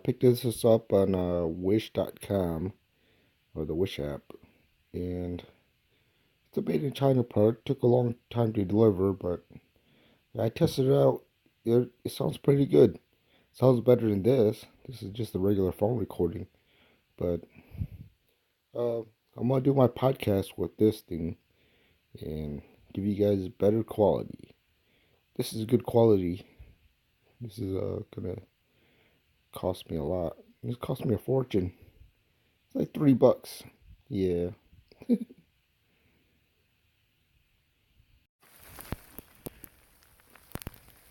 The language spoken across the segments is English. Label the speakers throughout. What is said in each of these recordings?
Speaker 1: Picked this up on wish.com or the Wish app, and it's a made in China product. Took a long time to deliver, but I tested it out. It sounds pretty good. Sounds better than this. This is just a regular phone recording, but uh, I'm gonna do my podcast with this thing and give you guys better quality. This is good quality. This is gonna cost me a lot. This cost me a fortune. It's like $3. Yeah.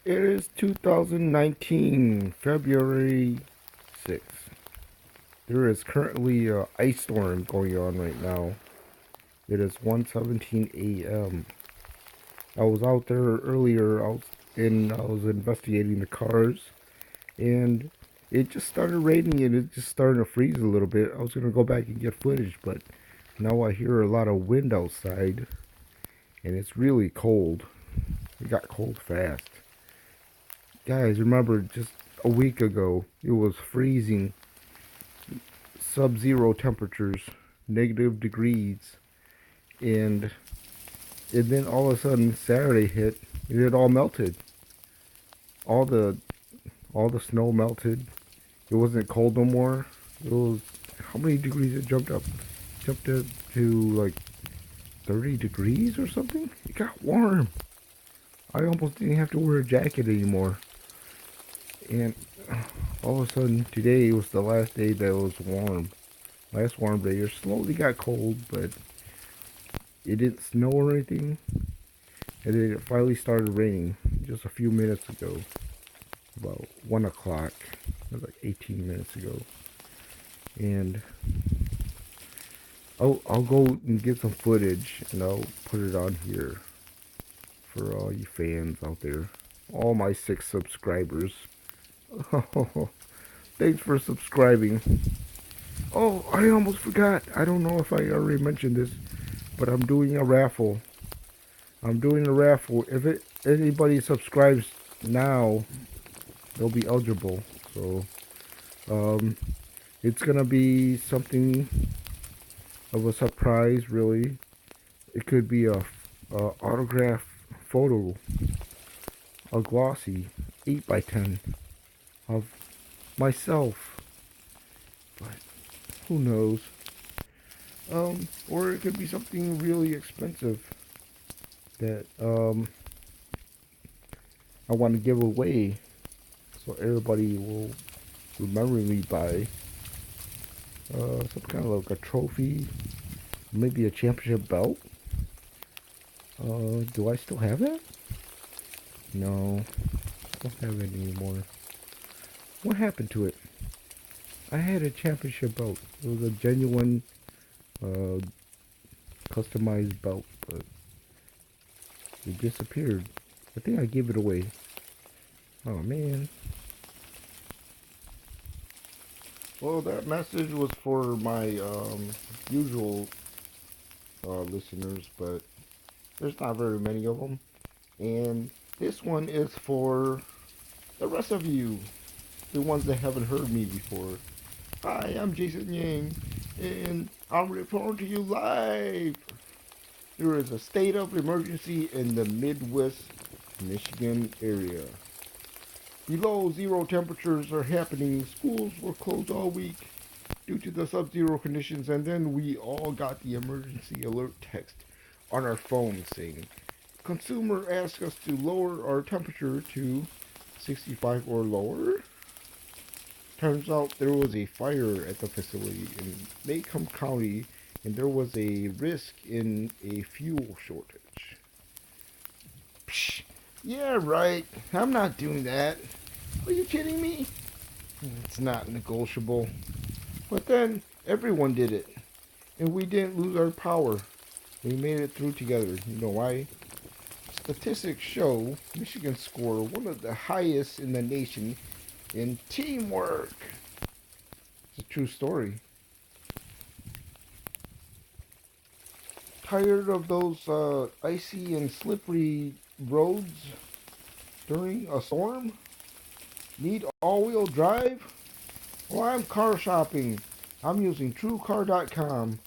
Speaker 1: It is 2019, February 6th. There is currently a ice storm going on right now. It is 1:17 a.m. I was out there earlier. I was investigating the cars, and it just started raining and it just started to freeze a little bit. I was gonna go back and get footage, but now I hear a lot of wind outside, and it's really cold. It got cold fast. Guys, remember just a week ago, it was freezing, sub-zero temperatures, negative degrees, and then all of a sudden Saturday hit, and it all melted. All the all the snow melted. It wasn't cold no more. It was how many degrees it jumped up? Jumped up to like 30 degrees or something. It got warm. I almost didn't have to wear a jacket anymore. And all of a sudden, today was the last day that it was warm. Last warm day. It slowly got cold, but it didn't snow or anything. And then it finally started raining just a few minutes ago. About 1 o'clock. It was like 18 minutes ago. And I'll go and get some footage and I'll put it on here for all you fans out there. All my 6 subscribers. Thanks for subscribing. Oh, I almost forgot. I don't know if I already mentioned this, but I'm doing a raffle. If anybody subscribes now, they'll be eligible. So, it's gonna be something of a surprise, really. It could be a autograph photo, a glossy 8x10 of myself, but who knows? Or it could be something really expensive that I want to give away, so everybody will remember me by some kind of like a trophy, maybe a championship belt. Do I still have that? No, I don't have it anymore. What happened to it? I had a championship belt. It was a genuine, customized belt, but it disappeared. I think I gave it away. Oh man. Well, that message was for my usual listeners, but there's not very many of them. And this one is for the rest of you, the ones that haven't heard me before. Hi, I'm Jason Yang, and I'm reporting to you live. There is a state of emergency in the Midwest Michigan area. Below zero temperatures are happening. Schools were closed all week due to the sub-zero conditions, and then we all got the emergency alert text on our phone saying, consumer asked us to lower our temperature to 65 or lower. Turns out there was a fire at the facility in Macomb County, and there was a risk in a fuel shortage. Psh, yeah, right. I'm not doing that. Are you kidding me? It's not negotiable. But then everyone did it, and we didn't lose our power. We made it through together. You know why? Statistics show Michigan scored one of the highest in the nation in teamwork. It's a true story. Tired of those icy and slippery roads during a storm? Need all-wheel drive? Well, I'm car shopping. I'm using TrueCar.com.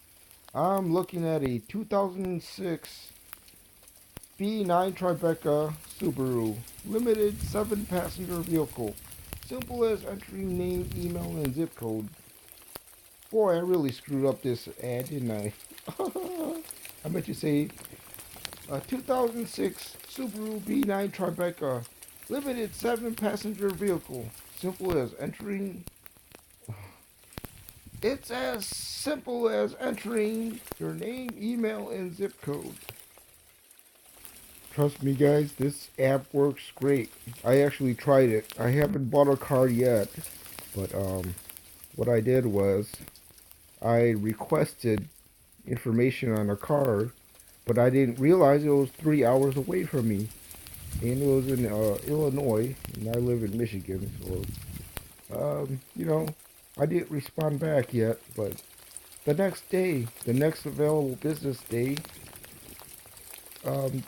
Speaker 1: I'm looking at a 2006 B9 Tribeca Subaru limited 7-passenger vehicle. Simple as entering name, email, and zip code. Boy, I really screwed up this ad, didn't I? I meant to say a 2006 Subaru B9 Tribeca limited 7-passenger vehicle. Simple as entering. It's as simple as entering your name, email, and zip code. Trust me, guys, this app works great. I actually tried it. I haven't bought a car yet, but what I did was I requested information on a car, but I didn't realize it was 3 hours away from me, and it was in Illinois, and I live in Michigan. So, I didn't respond back yet, but the next day, the next available business day, um,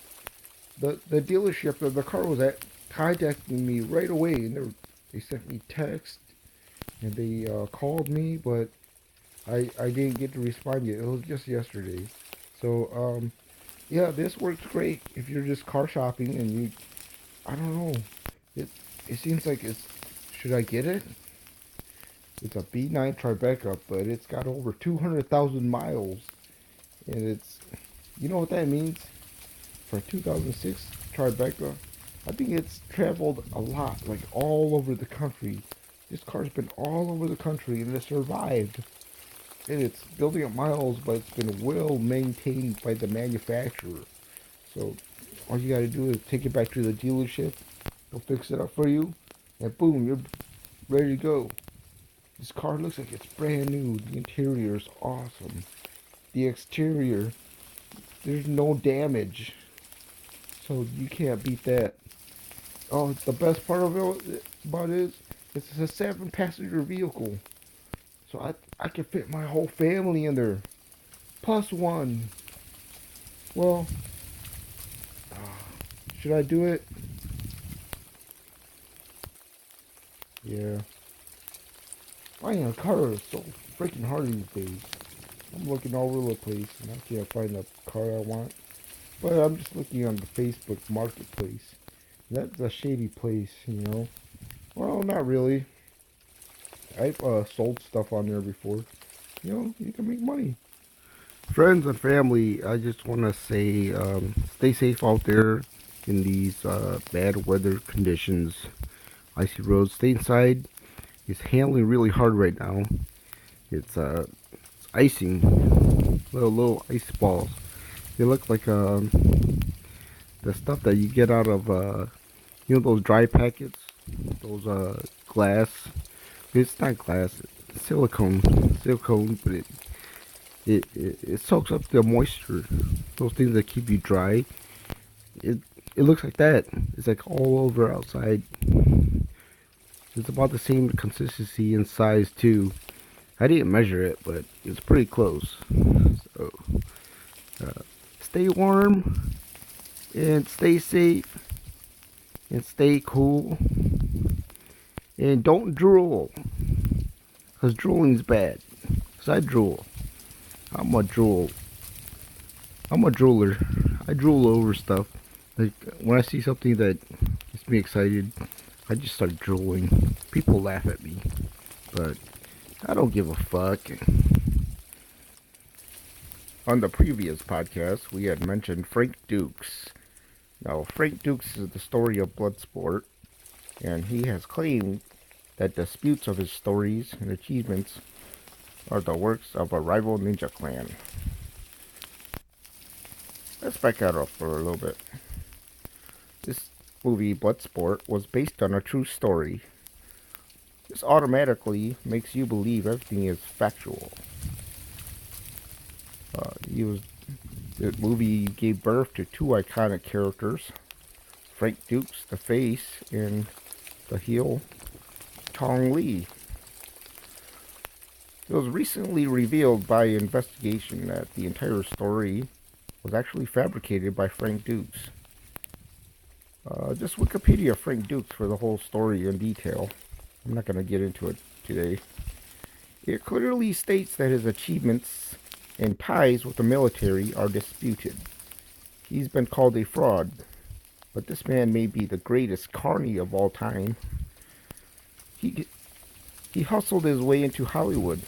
Speaker 1: the dealership that the car was at contacted me right away, and they sent me text and they called me, but I didn't get to respond yet. It was just yesterday. So yeah, this works great if you're just car shopping and you, I don't know, it it seems like it's, should I get it? It's a B9 Tribeca, but it's got over 200,000 miles, and it's, you know what that means for a 2006 Tribeca? I think it's traveled a lot, like all over the country. This car's been all over the country and it survived. And it's building up miles, but it's been well maintained by the manufacturer. So all you gotta do is take it back to the dealership. They'll fix it up for you, and boom, you're ready to go. This car looks like it's brand new. The interior is awesome. The exterior, there's no damage. So you can't beat that. Oh, the best part of it about it is it's a 7-passenger vehicle. So I can fit my whole family in there. Plus one. Well, should I do it? Yeah. Buying a car is so freaking hard these days. I'm looking all over the place and I can't find the car I want. But I'm just looking on the Facebook marketplace. That's a shady place, you know. Well, not really. I've sold stuff on there before. You know, you can make money. Friends and family, I just want to say stay safe out there in these bad weather conditions. Icy roads. Stay inside. It's handling really hard right now. It's icing. Little ice balls. They look like the stuff that you get out of those dry packets, those glass. It's not glass, it's silicone, but it soaks up the moisture. Those things that keep you dry. It it looks like that. It's like all over outside. It's about the same consistency and size too. I didn't measure it, but it's pretty close. So uh, stay warm and stay safe and stay cool and don't drool, cause drooling's bad. Cause I drool. I'm a drool. I'm a drooler. I drool over stuff. Like when I see something that gets me excited, I just start drooling. People laugh at me, but I don't give a fuck. On the previous podcast, we had mentioned Frank Dukes. Now, Frank Dukes is the story of Bloodsport, and he has claimed that disputes of his stories and achievements are the works of a rival ninja clan. Let's back that up for a little bit. This movie, Bloodsport, was based on a true story. This automatically makes you believe everything is factual. The movie gave birth to two iconic characters, Frank Dukes, the face, and the heel, Tong Lee. It was recently revealed by investigation that the entire story was actually fabricated by Frank Dukes. Just Wikipedia Frank Dukes for the whole story in detail. I'm not going to get into it today. It clearly states that his achievements and ties with the military are disputed. He's been called a fraud, but this man may be the greatest carny of all time. He hustled his way into Hollywood.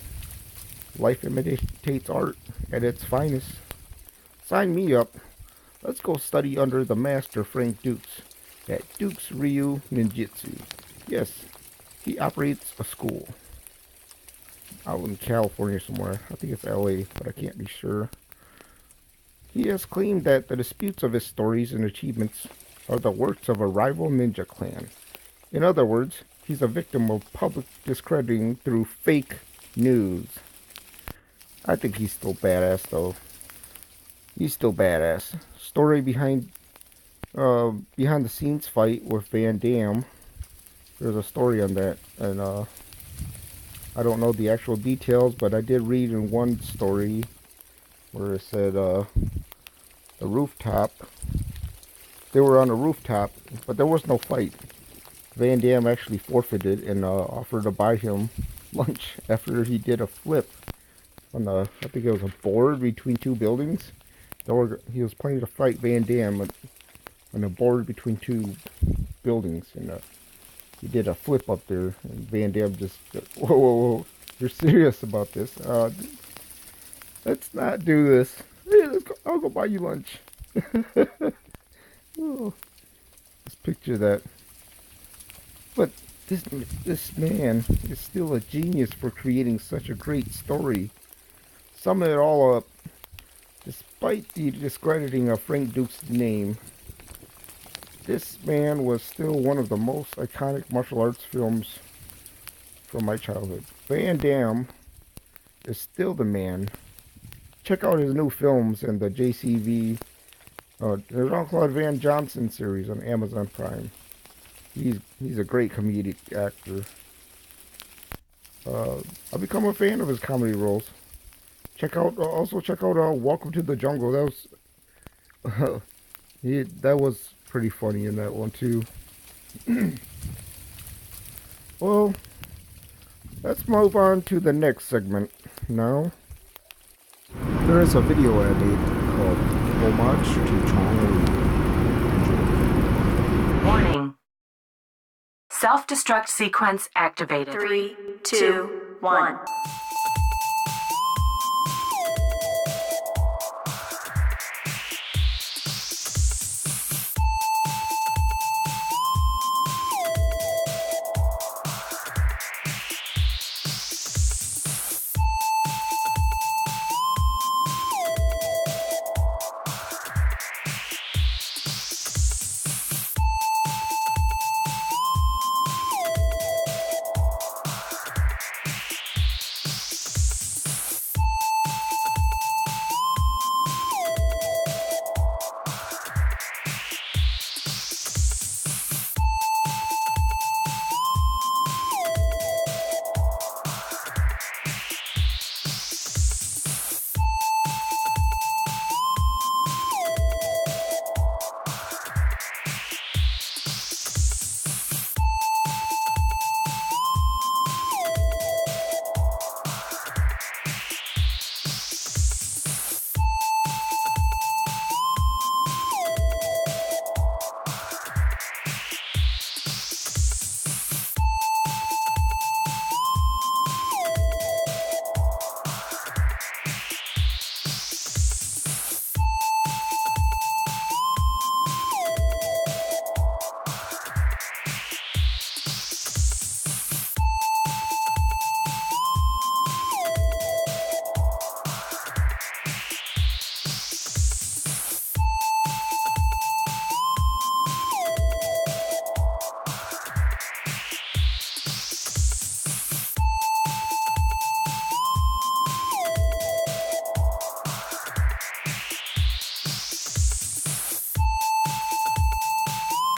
Speaker 1: Life imitates art at its finest. Sign me up. Let's go study under the master Frank Dukes at Dukes Ryu Ninjutsu. Yes, he operates a school out in California somewhere. I think it's LA, but I can't be sure. He has claimed that the disputes of his stories and achievements are the works of a rival ninja clan. In other words, he's a victim of public discrediting through fake news. I think he's still badass, though. He's still badass. Story behind the scenes fight with Van Damme. There's a story on that, and I don't know the actual details, but I did read in one story where it said the rooftop. They were on a rooftop, but there was no fight. Van Damme actually forfeited and offered to buy him lunch after he did a flip on the, I think it was a board between two buildings. He was planning to fight Van Damme on a board between two buildings, and he did a flip up there, and Van Damme just, whoa, whoa, whoa, you're serious about this? Let's not do this. Hey, I'll go buy you lunch. Oh, just picture that. But this man is still a genius for creating such a great story. Sum it all up. Despite the discrediting of Frank Duke's name, this man was still one of the most iconic martial arts films from my childhood. Van Damme is still the man. Check out his new films and the JCV, the Jean-Claude Van Johnson series on Amazon Prime. He's a great comedic actor. I've become a fan of his comedy roles. Also check out Welcome to the Jungle. That was pretty funny in that one too. Well, let's move on to the next segment now. There is a video I made called Homage to Chong.
Speaker 2: Warning. Self-destruct sequence activated. 3, 2, 1.